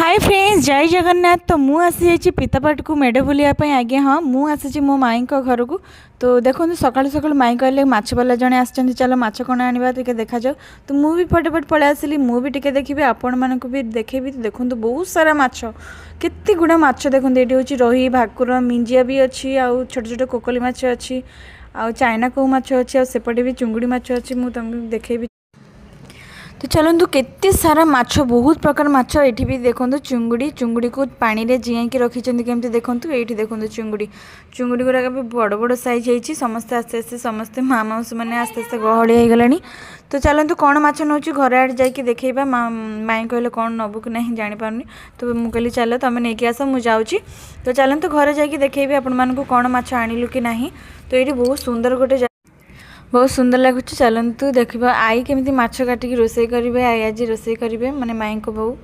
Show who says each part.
Speaker 1: Hi friends जय जगन्नाथ। तो मु आसी पितापाट को मेढ़ बुलायापी आज्ञा। हाँ मुझे मो माई घर को। तो देखो सकाल सकाल माई कहले माछवाला जड़े आसछन्ति, चलो माछ कण आनिबा टिके देखा जाओ। तो मु भी फटाफट पळै आसिली, मु भी टिके देखिबे आपण मानक भी देखेबी। तो देखो बहुत सारा माछ, केते गुड़ा माछ देखो। ये हूँ रोही, भाकुर, मिंजिया भी अच्छी, आउ छोट छोट कोकली माछ अच्छी, आउ चाइना कौ माछ अच्छी, आ सेपटे भी चुंगुड़ी माछ अच्छी। मु तुमको देखेबी। तो चलतु केते सारा माछ, बहुत प्रकार माछ एठी भी देखो। चुंगुड़ी चुंगुड़ी को पानी रे जियाँ की रखिंट केमती देखो। ये देखो चुंगुड़ी चुंगुड़ी गुड़ाक भी बड़ बड़ सैज होती। समस्ते आस्ते आस्ते समस्ते माँ माउस मैंने आस्ते आस्ते गहली हो गला। तो चलतु कौन माछ नौ घर आड़े जाकि देखा। माई कहले कौन नबू कि नहीं जापारनी। तो मुझे कहली चल तुम नहीं आस मुझे जाऊँगी। तो चलतु घर जाकि देखी आपण मानक कौन माछ आणिलु कि नहीं। तो ये बहुत सुंदर गोटे, बहुत सुंदर लगुच। चलतु देखा आई केमी माछ काटिकी रोषे करेंगे। आई आज रोषे करेंगे माने माई को बहु।